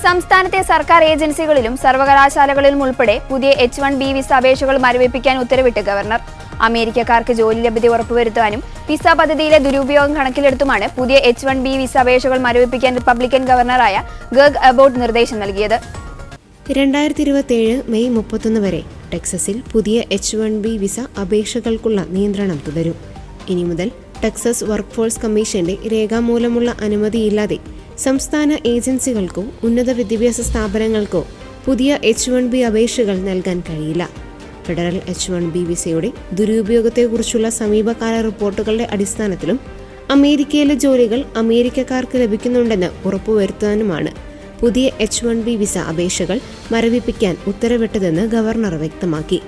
സംസ്ഥാനത്തെ സർക്കാർ ഏജൻസികളിലും സർവകലാശാലകളിലും ഉൾപ്പെടെ പുതിയ H-1B വിസ അപേക്ഷകൾ മരവിപ്പിക്കാൻ ഉത്തരവിട്ട് ഗവർണർ. അമേരിക്കക്കാർക്ക് ജോലി ലഭ്യത ഉറപ്പുവരുത്താനും വിസ പദ്ധതിയിലെ ദുരുപയോഗം കണക്കിലെടുത്തുമാണ് പുതിയ H-1B വിസ അപേക്ഷകൾ മരവിപ്പിക്കാൻ റിപ്പബ്ലിക്കൻ ഗവർണറായ ഗ്രഗ് അബോട്ട് നിർദ്ദേശം നൽകിയത്. 2027 മെയ് 31 വരെ ടെക്സസിൽ പുതിയ H-1B വിസ അപേക്ഷകൾക്കുള്ള നിയന്ത്രണം തുടരും. ഇനി മുതൽ ടെക്സസ് വർക്ക്ഫോഴ്സ് കമ്മീഷന്റെ രേഖാമൂലമുള്ള അനുമതിയില്ലാതെ സംസ്ഥാന ഏജൻസികൾക്കോ ഉന്നത വിദ്യാഭ്യാസ സ്ഥാപനങ്ങൾക്കോ പുതിയ H-1B അപേക്ഷകൾ നൽകാൻ കഴിയില്ല. ഫെഡറൽ H-1B വിസയുടെ ദുരുപയോഗത്തെക്കുറിച്ചുള്ള സമീപകാല റിപ്പോർട്ടുകളുടെ അടിസ്ഥാനത്തിലും അമേരിക്കയിലെ ജോലികൾ അമേരിക്കക്കാർക്ക് ലഭിക്കുന്നുണ്ടെന്ന് ഉറപ്പുവരുത്താനുമാണ് പുതിയ H-1B വിസ അപേക്ഷകൾ മരവിപ്പിക്കാൻ ഉത്തരവിട്ടതെന്ന് ഗവർണർ വ്യക്തമാക്കി.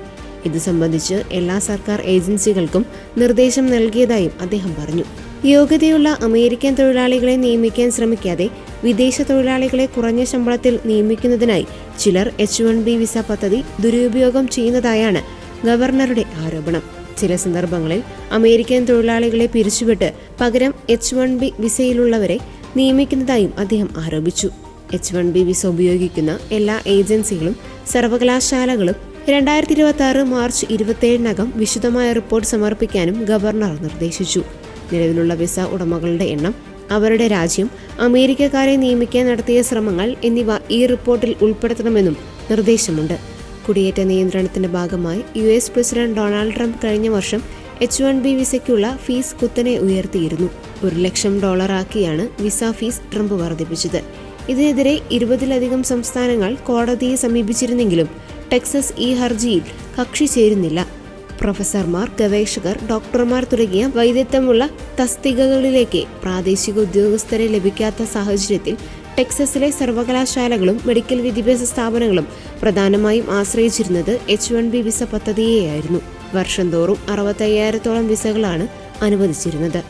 ഇത് സംബന്ധിച്ച് എല്ലാ സർക്കാർ ഏജൻസികൾക്കും നിർദ്ദേശം നൽകിയതായും അദ്ദേഹം പറഞ്ഞു. യോഗ്യതയുള്ള അമേരിക്കൻ തൊഴിലാളികളെ നിയമിക്കാൻ ശ്രമിക്കാതെ വിദേശ തൊഴിലാളികളെ കുറഞ്ഞ ശമ്പളത്തിൽ നിയമിക്കുന്നതിനായി ചിലർ H-1B വിസ പദ്ധതി ദുരുപയോഗം ചെയ്യുന്നതായാണ് ഗവർണറുടെ ആരോപണം. ചില സന്ദർഭങ്ങളിൽ അമേരിക്കൻ തൊഴിലാളികളെ പിരിച്ചുവിട്ട് പകരം H-1B വിസയിലുള്ളവരെ നിയമിക്കുന്നതായും അദ്ദേഹം ആരോപിച്ചു. H-1B വിസ ഉപയോഗിക്കുന്ന എല്ലാ ഏജൻസികളും സർവകലാശാലകളും 2026 മാർച്ച് 27 വിശദമായ റിപ്പോർട്ട് സമർപ്പിക്കാനും ഗവർണർ നിർദ്ദേശിച്ചു. നിലവിലുള്ള വിസ ഉടമകളുടെ എണ്ണം, അവരുടെ രാജ്യം, അമേരിക്കക്കാരെ നിയമിക്കാൻ നടത്തിയ ശ്രമങ്ങൾ എന്നിവ ഈ റിപ്പോർട്ടിൽ ഉൾപ്പെടുത്തണമെന്നും നിർദ്ദേശമുണ്ട്. കുടിയേറ്റ നിയന്ത്രണത്തിന്റെ ഭാഗമായി US പ്രസിഡന്റ് ഡൊണാൾഡ് ട്രംപ് കഴിഞ്ഞ വർഷം H-1B വിസയ്ക്കുള്ള ഫീസ് കുത്തനെ ഉയർത്തിയിരുന്നു. $1,00,000 ആക്കിയാണ് വിസ ഫീസ് ട്രംപ് വർദ്ധിപ്പിച്ചത്. ഇതിനെതിരെ 20-ലധികം സംസ്ഥാനങ്ങൾ കോടതിയെ സമീപിച്ചിരുന്നെങ്കിലും ടെക്സസ് ഈ ഹർജിയിൽ കക്ഷി ചേരുന്നില്ല. പ്രൊഫസർമാർ, ഗവേഷകർ, ഡോക്ടർമാർ തുടങ്ങിയ വൈദഗ്ധ്യമുള്ള തസ്തികകളിലേക്ക് പ്രാദേശിക ഉദ്യോഗസ്ഥരെ ലഭിക്കാത്ത സാഹചര്യത്തിൽ ടെക്സസിലെ സർവകലാശാലകളും മെഡിക്കൽ വിദ്യാഭ്യാസ സ്ഥാപനങ്ങളും പ്രധാനമായും ആശ്രയിച്ചിരുന്നത് H-1B വിസ പദ്ധതിയെയായിരുന്നു. വർഷം തോറും 65,000-ഓളം വിസകളാണ് അനുവദിച്ചിരുന്നത്.